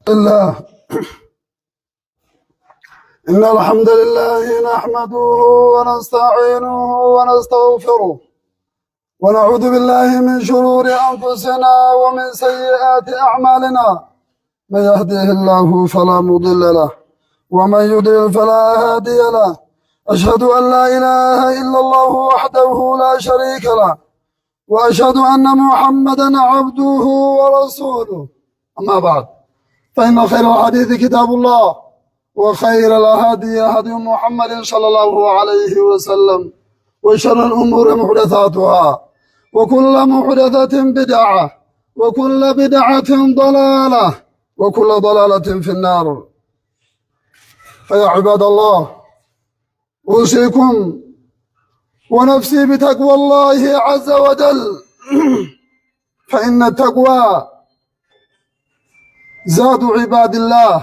الله إن الحمد لله نحمده ونستعينه ونستغفره ونعوذ بالله من شرور أنفسنا ومن سيئات أعمالنا من يهده الله فلا مضل له ومن يضلل فلا هادي له أشهد أن لا إله إلا الله وحده لا شريك له وأشهد أن محمدا عبده ورسوله أما بعد فإن خير الحديث كتاب الله وخير الهدي هدي محمد صلى الله عليه وسلم وشر الأمور محدثاتها وكل محدثة بدعة وكل بدعة ضلالة وكل ضلالة في النار. فيا عباد الله أوصيكم ونفسي بتقوى الله عز وجل فإن التقوى زاد عباد الله.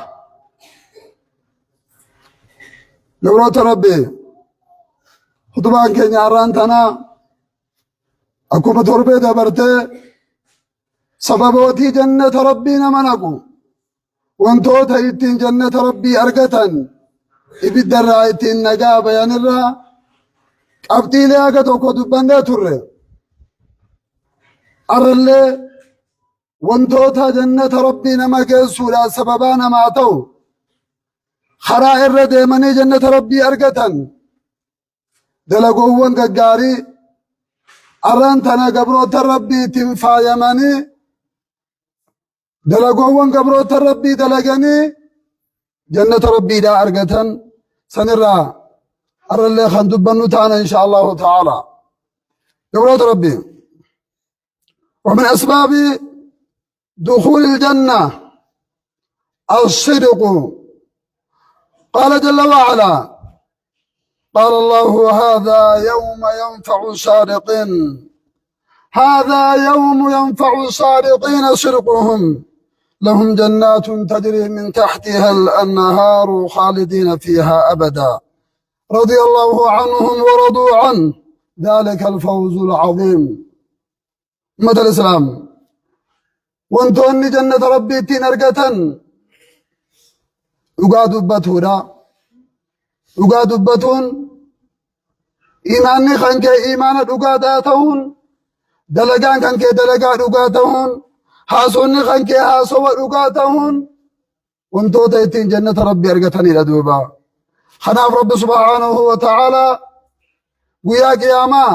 نورات ربي خطبان كينيا رانتنا أكو بتربي دبرتي سببوتي جنة ربنا منقو وانتوتا يتين جنة ربي أرقتن إبد الرأيتين نقاب ينرى أبتي لأكا توكو دبان تره أرلي وانتوتا جنة ربي نما كيسو لا سببانا ما تو خرائر ديماني جنة ربي أرقتن دلقوون ققاري أرانتنا قبروت ربي تنفا يماني دلقوون قبروت ربي دلقاني جنة ربي دا أرقتن سنرى أرى اللي خندبنو تانا إن شاء الله تعالى. قبروت ربي ومن أسباب دخول الجنة الصدق. قال جل وعلا قال الله هذا يوم ينفع الصادقين هذا يوم ينفع الصادقين صدقهم لهم جنات تجري من تحتها الأنهار خالدين فيها أبدا رضي الله عنهم ورضوا عنه ذلك الفوز العظيم. مثل الإسلام وانتو أني جنة ربي تنرقة وقاد بطونا وقاد بطون إيماني خانك إيمان وقاداتون دلقان خانك دلقان وقاداتون حاسوني خانك حاسو وقاداتون وانتو تيتين جنة ربي أرقتني لدوبا خناف رب سبحانه وتعالى ويا قياما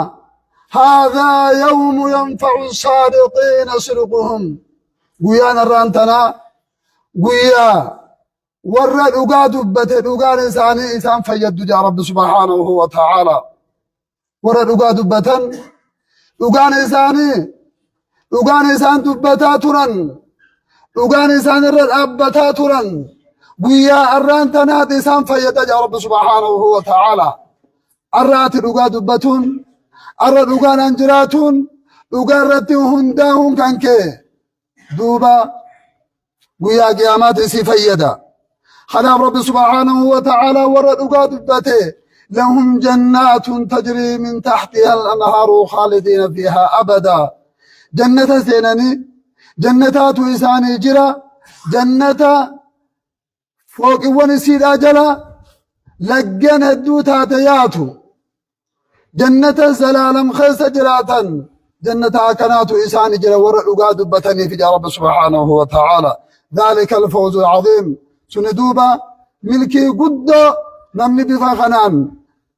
هذا يوم ينفع الصادقين صدقهم ويا نرانتنا ويا ورّا dhugaa dubbate dhugaan isaanii isaan fayyaddu jaa rabbi subhaanahu wa ta'ala. Warra dhugaa dubbatan dhugaan isaan dubbataa turan dhugaan isaan irra dhaabbataa turan guyyaa arraan tanaati isaan fayyada jaa rabbi subhaanahu wa ta'ala. Arraati dhugaa dubbatuun arra dhugaan jiraatuun dhugaa irratti hundaa'uun kan kee duuba guyyaa qiyaamaati si fayyada. خلاب رب سبحانه وتعالى ورد قادبته لهم جنات تجري من تحتها الأنهار خالدين فيها أبدا. جنة سيناني جنتات إساني جرا جنة فوق ونسيد أجلا لقن هدوتا تياتو جنة زلالم خيس جراتا جنة كنات إساني جرا ورد قادبتني في رب سبحانه وتعالى ذلك الفوز العظيم. سندوبا ملكي قد نمني بفاخنان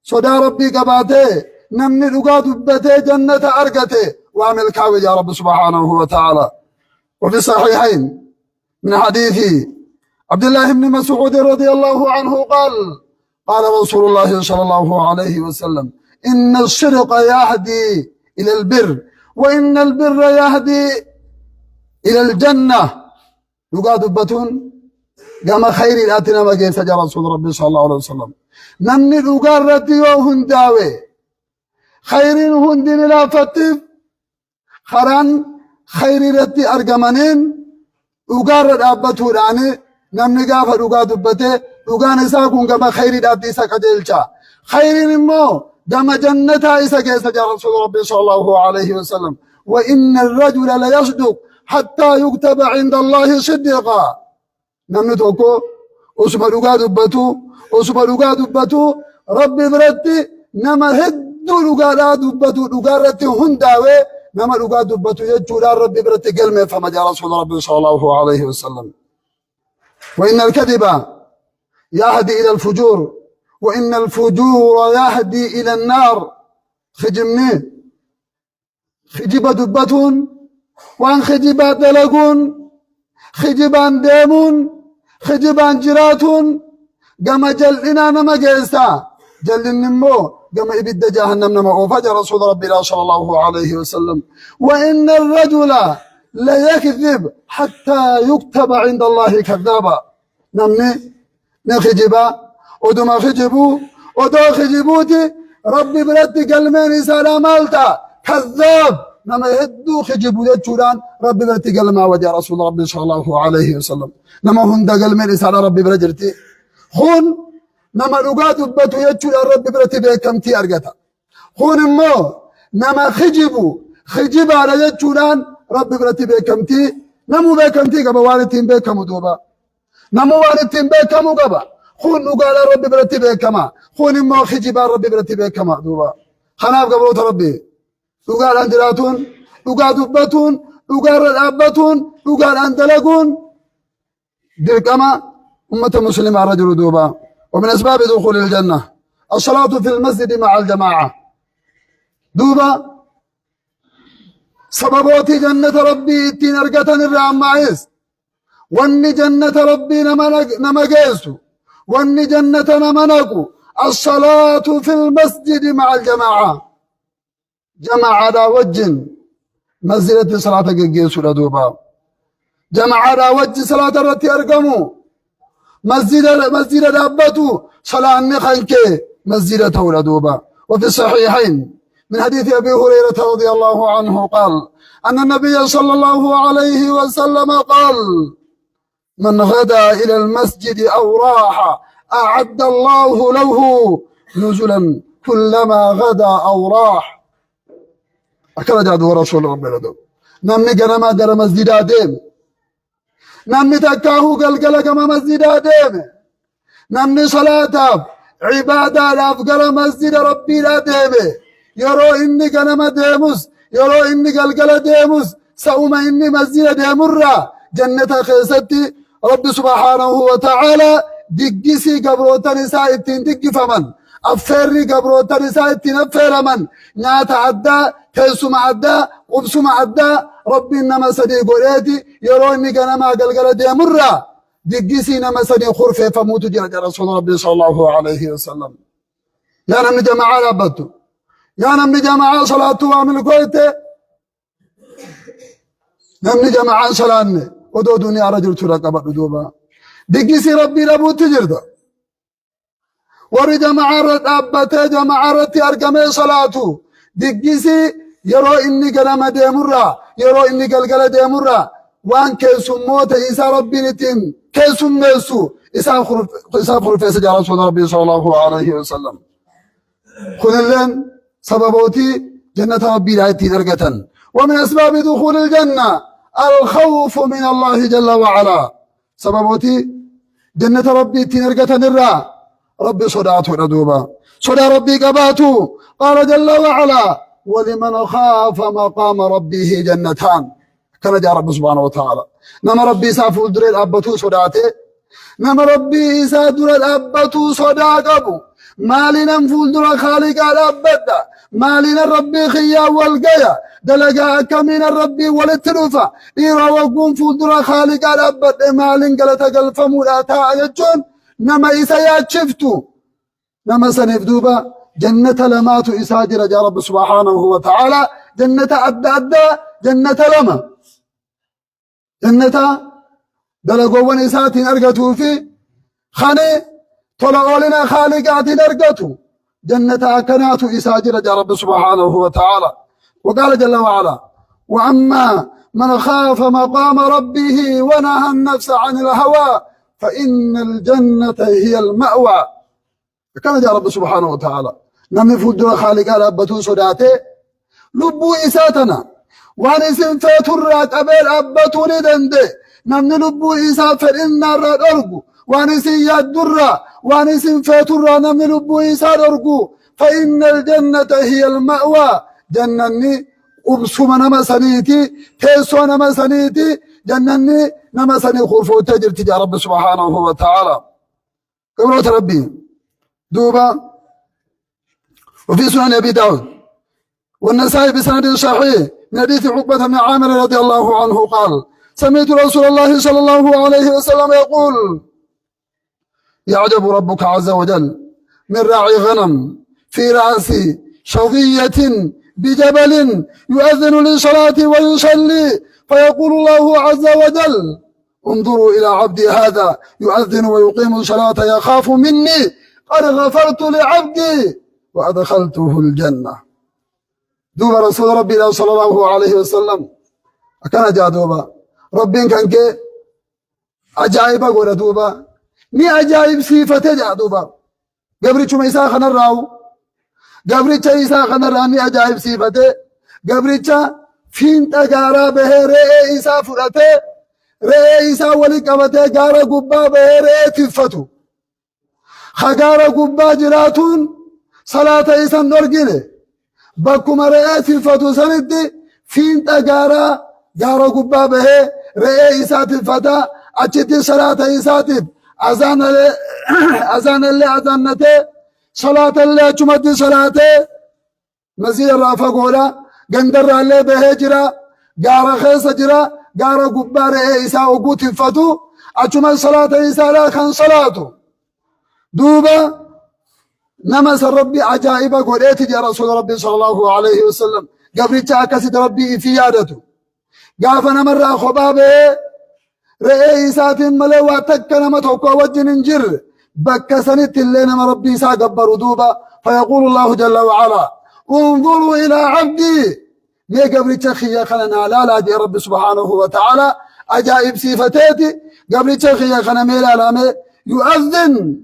صدا ربي قباته نمني لقاد بته جنة أرقته وعمل كاوي يا رب سبحانه وتعالى. وفي الصحيحين من حديث عبد الله بن مسعود رضي الله عنه قال قال رسول الله صلى الله عليه وسلم إن الصدق يهدي إلى البر وإن البر يهدي إلى الجنة لقاد بتون كما خير الاتنا ما جاء سجى رسول ربي صلى الله عليه وسلم نمني دوغار ردي وهنداوي خير هندين لا فتف خران خير ردي ارغمانين دوغار ابتو داني نمني غاف دوغا دبته دوغان ساكون كما خير الاتي سكدلچا خير مو دم جنتا سجى رسول ربي صلى الله عليه وسلم وان الرجل لا يصدق حتى يكتب عند الله صديقا نمني توكو أسمى لغا دبتو أسمى لغا دبتو ربي برتي نما هدو لغا لا دبتو لغا رتي هنداوي نما لغا دبتو يجولا ربي برتي قلمي فما جاء رسول ربي صلى الله عليه وسلم وإن الكذب يهدي إلى الفجور وإن الفجور يهدي إلى النار خجمني خجب دبتون وان خجبا دلقون خجبان ديمون خجبان جراتون قام جلنا نما جيسا جلن نمو قام إبد جهنم نما وفجر رسول ربي صلى الله عليه وسلم وإن الرجل لا يكذب حتى يكتب عند الله كذابا نمني نخجبا ودما خجبو ودو خجبوتي ربي بلدي قلمين سلام مالتا كذاب نما يهدو خجبو يجولان ربي بلدي قلما وجه رسول ربي صلى الله عليه وسلم نما هندا قلمين سلام ربي بلجرتي خون نما لغا دبتو يجولان ربي بلدي بيكمتي أرقتا خون مو نما خجبو خجب على يجولان ربي بلدي بيكمتي نمو بيكمتي قبا والدين بيكمو دوبا نمو والدين بيكمو قبا خون نقال ربي برتي بكما خون ما خجبا ربي برتي بكما دوبا خناب قبروت ربي نقال اندلاتون نقال دبتون نقال الابتون نقال اندلقون ديكما أمة مسلمة رجل دوبا ومن أسباب دخول الجنة الصلاة في المسجد مع الجماعة دوبا سببوتي جنة ربي تنرقة الرعام معيس واني جنة ربي نما قيسو واني جنة نمنقو الصلاة في المسجد مع الجماعة جماعة على وجه مسجد صلاة قيسو لدوبا جماعة على وجه صلاة الرتي أرقمو مسجد دابتو صلاة نخنكي مسجد تولدوبا وفي الصحيحين من حديث أبي هريرة رضي الله عنه قال أن النبي صلى الله عليه وسلم قال من غدا إلى المسجد أو راح أعد الله له نزلا كلما غدا أو راح أكل جادو رسول ربي لدو نمني قنما قرى مسجد ديم نمني تكاهو قلقل كما مسجد ديم نمني صلاة عبادة لأفقر مسجد ربي لا ديم يرو إني قنما ديموس يرو إني قلقل ديموس سوما إني مسجد ديمرة جنة خيستي ربي سبحانه وتعالى دقسي قبروتا نساء التين دق فمن أفري قبروتا نساء التين أفر من نات عدا كيسو معدا قبسو معدا ربي إنما سدي قريتي يرو إني قنما قلقل دي مرة دقسي إنما سدي خرفة فموت جرد رسول ربي صلى الله عليه وسلم يا نمني جماعة لابدو يا نمني جماعة صلاة وعمل كويتي نمني جماعة صلاة ودو دنيا رجل ترقب دوبا دقسي ربي لابو تجرد ورد معرد أبته جماعة أرقمي صلاته دقسي يرو إني قلم ديمرة يرو إني قلقل ديمرة وان كيسو موت إسا ربي نتين كيسو ميسو إسا خرفي سجى رسول ربي صلى الله عليه وسلم خذ اللين سببوتي جنة ربي لعيتين أرقة ومن أسباب دخول الجنة الخوف من الله جل وعلا سببوتي جنة ربي تنرقة نرى ربي صداته ندوبا صدا ربي قباته قال جل وعلا ولمن خاف مقام ربه جنتان كان جاء رب سبحانه وتعالى نما ربي سافو در الأبتو صداته نما ربي سادر الأبتو صداقبو مالنا فولدر خالق الأبدا مالنا ربي خيا والقيا دلقا كمين الربي ولتنفا إيرا وقوم فولدر خالق الأبدا مالن قلتا قلفا مولاتا يجون نما إسايات شفتو نما سنفدوبا جنة لماتو إساجر جا رب سبحانه وتعالى جنة أدى جنة لما جنة دلقوان إساتين أرقتو في خاني طلعوا لنا خالقات أرقتو جنة أكنات إساجر جا رب سبحانه وتعالى وقال جل وعلا وأما من خاف مقام ربه ونهى النفس عن الهوى فإن الجنة هي المأوى كان جاء رب سبحانه وتعالى نمي فدر خالق أبتو صداته لبو إساتنا وان اسم فاتر قبل أبتو ندنده نمن لبو إيسا فإنا راد أرقو وانسين يدرى وانسين فاترى نمن لبو إيسا أرقو فإن الجنة هي المأوى جنني أبسم نمسنيتي تيسو نمسنيتي جنني نمسني خرفو تجر تجا رب سبحانه وتعالى قبرة ربي دوبا وفي سنن أبي داود والنسائي بسند صحيح من حديث عقبة بن عامر رضي الله عنه قال سمعت رسول الله صلى الله عليه وسلم يقول يعجب ربك عز وجل من راعي غنم في رأس شظية بجبل يؤذن للصلاة ويصلي فيقول الله عز وجل انظروا إلى عبدي هذا يؤذن ويقيم الصلاة يخاف مني قد غفرت لعبدي وأدخلته الجنة دوب رسول ربي صلى الله عليه وسلم كان جاء دوبا ربين كان كي عجائب قول دوبا ني عجائب صفته جاء دوبا قبري شو ميسا خنا راو قبري شا خنا راني عجائب صفته قبري شا فين تجارا به رئيسا فرته رئيسا ولي قبته جارا قبا به رئيتفتو خجارا قبا جراتون صلاة إيسا نرجله بكم رئيتفتو سندي فين تجارا جارا قبا به رئيسا تفتا أجت صلاة إيساتب أذان اللي أذانته صلاة اللي أجمد صلاة مزيد رافق ولا قندر اللي بهجرة جارا خيس جرا جارا قبار إيسا وقوت فتو أجمد صلاة إيسا لا كان صلاته دوبا نمس ربي عجائب قوليت يا رسول ربي صلى الله عليه وسلم قبل تاكسد ربي في يادته قافنا مرة خبابه رئيسات ملوى تكنا توقع وجن انجر بكسنت اللي نما ربي سا قبر دوبا فيقول الله جل وعلا انظروا إلى عبدي مي قبل تخي خلنا لا دي رب سبحانه وتعالى أجائب صفتاتي قبل تخي خلنا ميلا لا يؤذن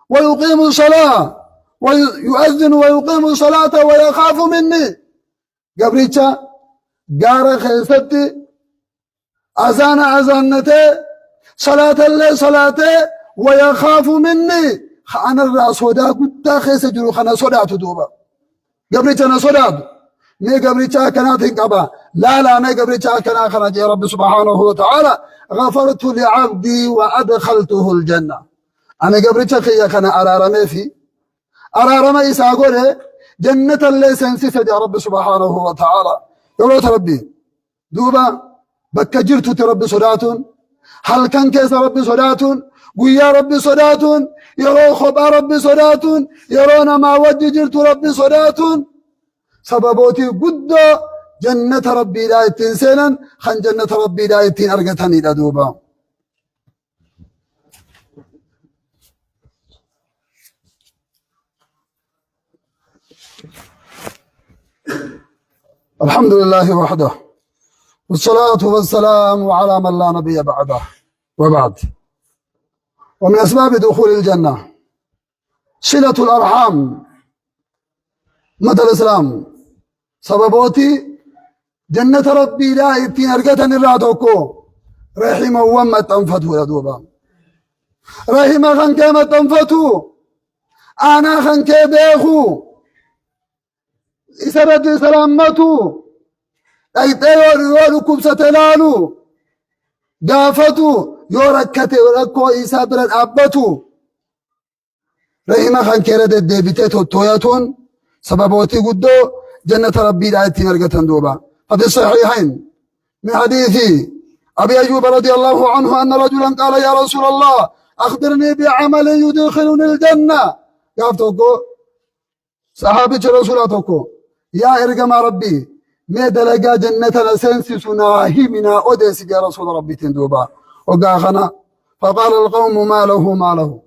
ويقيم الصلاة ويؤذن ويقيم الصلاة ويخاف مني قبل قار خيستي أذانته صلاة اللي صلاته ويخاف مني أنا الرأس ودا قد خيس جرو خنا صدات دوبا قبل أنا صدات مي قبل كانت انقبا لا مي قبل كان خرج يا رب سبحانه وتعالى غفرت لعبدي وأدخلته الجنة أنا قبل خيا كان أرارمي إساقوله جنة اللي سنسفد يا رب سبحانه وتعالى يقول ربي دوبا بكا جرتو ربي صداتون هل كان كيس ربي صداتون ويا ربي صداتون يرو خبا ربي صداتون يرونا ما وجه جرتو ربي صداتون سببوتي قد جنة ربي لا يتنسينا خان جنة ربي لا يتين أرقتني لدوبا الحمد لله وحده والصلاة والسلام على من لا نبي بعده وبعد ومن أسباب دخول الجنة صلة الأرحام مدى الإسلام سببوتي جنة ربي لا يبتين أرقتني الرادوكو رحمه وما تنفتو يا دوبا رحمه خان كما تنفتو أنا خان كبيخو إسرد سلامتو أيتيو ريولو كبسة لالو قافتو يوركتي وركو إيسا برد أبتو رحمه خان كيرد الديبتيتو توياتون سببوتي قدو جنة ربي لا يتنرقتن دوبا ففي الصحيحين من حديث أبي أيوب رضي الله عنه أن رجلا قال يا رسول الله أخبرني بعمل يدخلني الجنة قافتوكو صحابي رسولاتوكو يا إرقم ربي ما دلقا جنة لسنسي سناهي منا أدس يا رسول ربي تندوبا وقاخنا فقال القوم ما له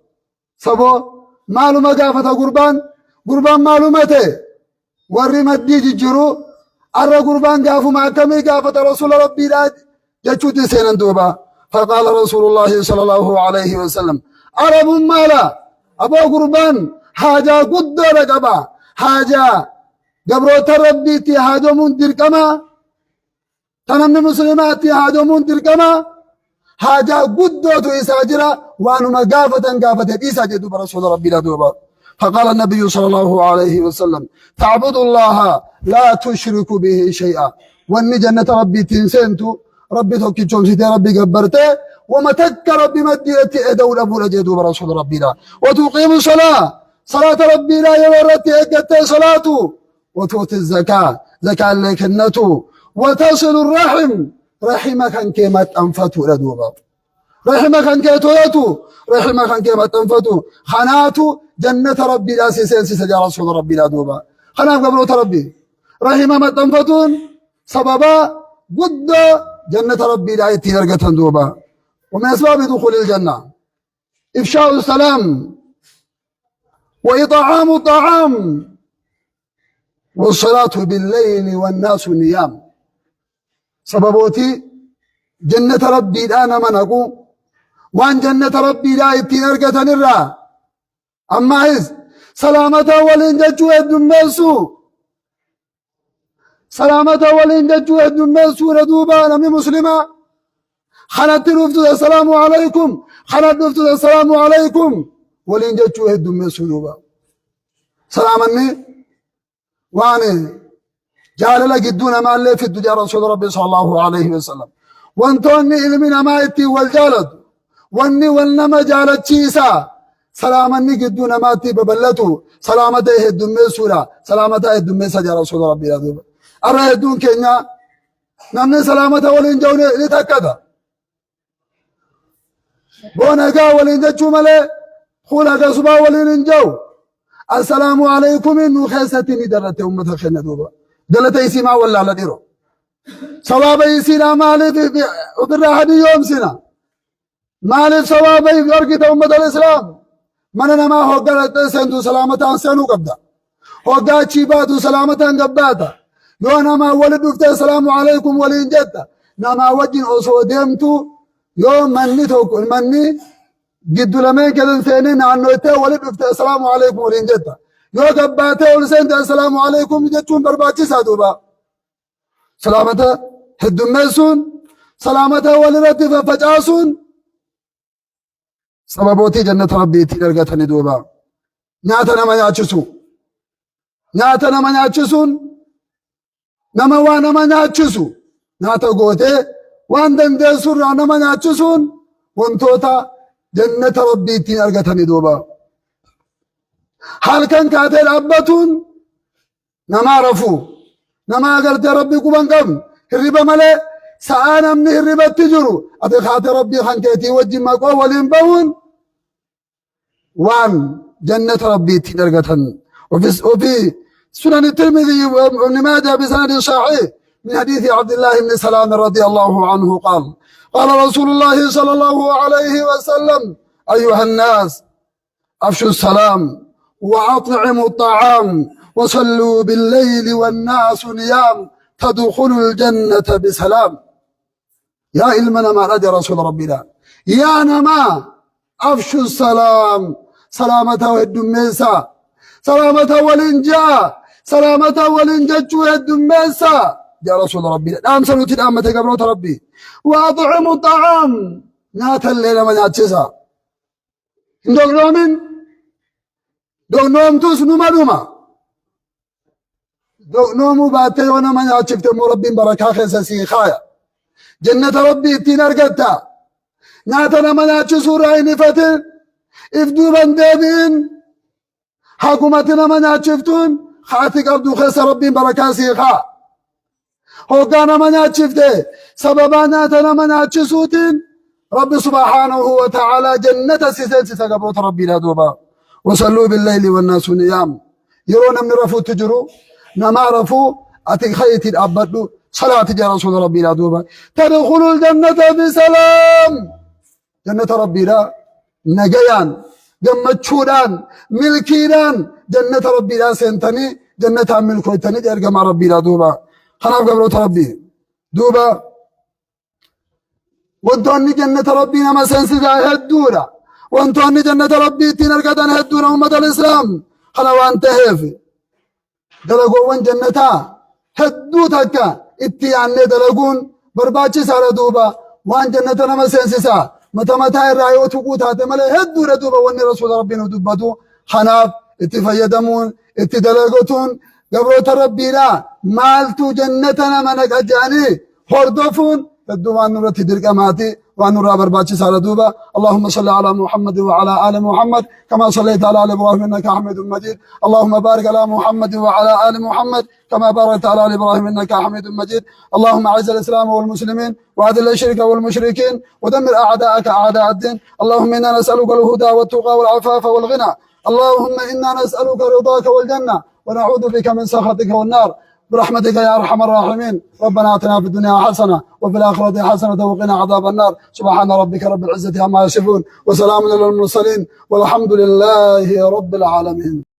سبو ماله مقافة قربان ماله متى ورّي مدي ججرو أرى قربان قافوا مع كمي قافة رسول ربي لا جتشوت سينا دوبا فقال رسول الله صلى الله عليه وسلم عرب مالا أبو قربان حاجة قد رقبا حاجة قبروت ربي تي حاجة منتر كما تنمي مسلمات تي حاجة منتر كما حاجة قدوة إساجرة وأنو قافة إسا جدوب رسول ربي لا دوبا. فقال النبي صلى الله عليه وسلم تعبد الله لا تشرك به شيئا واني جنة ربي تنسنتو ربي توكي جمسيتي ربي قبرته وما تك ربي مدينتي ادول ابو لجدوب رسول ربي لا وتقيم صلاة ربي لا يورتي اقتي صلاته وتؤتي الزكاة زكاة لكنته وتصل الرحم رحمك كما أنفتو لدوبا رحمك كيتويتو رحمك كما تنفتو خناتو جنة ربي لا سيسين سيسجى رسول ربي لا دوبا خناف قبلو تربي رحمة ما تنفتون سببا قد جنة ربي لا يتيرقة دوبا ومن أسباب دخول الجنة إفشاء السلام وإطعام الطعام والصلاة بالليل والناس نيام سببوتي جنة ربي الآن منقو وان جنة ربي لا يتنرقة نرى أما إذ سلامة ولين ججوه الدميسو سلامة ولين ججوه الدميسو ردوبانا من مسلمة خلت نفتد السلام عليكم خلت نفتد السلام عليكم ولين ججوه الدميسو دوبا سلامني واني جعل لك الدون ما اللي في الدنيا رسول ربي صلى الله عليه وسلم وانتوني إلمنا ما يتي والجالد واني والنما جالت شيسا سلامني قدونا ماتي ببلتو سلامته الدمي سورة سلامته الدمي سجى رسول ربي يدوب أرى الدون كينيا نمني سلامته ولين جوني لتكذا بونكا ولين جتشو ملي خولك صبا ولين جو السلام عليكم إنو خيستني درت أمة خينا دوبا دلت يسيما ولا على ديرو صواب يسينا مالي وبالراحة يوم سينا مالي صواب يفرقت أمة الإسلام مننا ما هو قالت سنتو سلامة سنو قبدا هو قال شيباتو سلامة قباتا يونا ما ولد افتا السلام عليكم ولين جتا نما وجن أصو ديمتو يوم مني توكل مني قدو لمن كذن سينين عنو اتا ولد افتا السلام عليكم ولين جتا يو قباتا ولسنت السلام عليكم جتون برباتي سادوبا سلامة هدوميسون سلامة ولرتي ففجاسون سببوتي جنة ربي تلقتني دوبا ناتنا ما يعجسو ناتنا ما يعجسون نما وانا ما يعجسو ناتا قوتي وان دندي سر ما يعجسون وانتوتا جنة ربي تلقتني دوبا حال كان كاتل عبتون نما رفو نما قلت ربي قبان قبل الربا ملي سآنا من الربا تجرو أدي خاتي ربي خانكيتي وجي مقوى ولين وان جنة ربي تدرجة وفي سنن الترمذي وابن ماجه بسند صحيح من حديث عبد الله بن سلام رضي الله عنه قال رسول الله صلى الله عليه وسلم أيها الناس أفشوا السلام وأطعموا الطعام وصلوا بالليل والناس نيام تدخلوا الجنة بسلام يا إلمنا ما رجى رسول ربنا يا نما أفشوا السلام سلامة الدميسة سلامة والإنجاء سلامة والإنجاء الدميسة يا رسول ربي نعم سنوتي الأمة قبلوت ربي وأطعموا الطعام نات الليلة من أتشسا دوغنوم تسنو مدوما دوغنومو باتي وانا من أتشفت مربي بركة خيسا سيخايا جنة ربي تنرقتا ناتنا من أتشسو رأيني فتن إفدوبا دابين حكومتنا من أتشفتون خاتق عبدو خيس ربي بركاسي خا هوقانا من أتشفته سبباناتنا من أتشسوتين رب سبحانه وتعالى جنة سيسان سيساقبوت ربي لا دوبا وصلوا بالليل والناس نيام يرون من رفو تجرو نما رفو أتي خيتي الأبدو صلاة يا رسول ربي لا دوبا تدخلوا الجنة بسلام جنة ربي لا نجيان جمتشودان ملكيدان جنة ربي لا سنتني جنة ملكويتني ارجع ربي لا دوبا خلاص قبلوا ربي دوبا وانتوني جنة ربي نما سنسجا هدونا وانتوني جنة ربي تنرقدان هدونا أمة الإسلام خلاص وانتهي دلقوا وان جنتا هدو تكا اتيان دلقون برباچي سارة دوبا وان جنتنا مسنسسا متى الرايو تقوتات ملي هدو ردوبا وني رسول ربنا دبتو خناف اتفيدمون اتدلغتون قبروت ربي لا مالتو جنتنا منك اجاني هردفون الدوان نورة تدرك ماتي وأن نرى برباتي سالة دوبا. اللهم صل على محمد وعلى آل محمد كما صليت على آل إبراهيم إنك حميد مجيد. اللهم بارك على محمد وعلى آل محمد كما باركت على آل إبراهيم إنك حميد مجيد. اللهم أعز الإسلام والمسلمين وأذل الشرك والمشركين ودمر أعداءك أعداء الدين. اللهم إنا نسألك الهدى والتقى والعفاف والغنى. اللهم إنا نسألك رضاك والجنة ونعوذ بك من سخطك والنار برحمتك يا ارحم الراحمين. ربنا اتنا في الدنيا حسنه وفي الاخره حسنه وقنا عذاب النار. سبحان ربك رب العزه عما يصفون وسلام على المرسلين والحمد لله رب العالمين.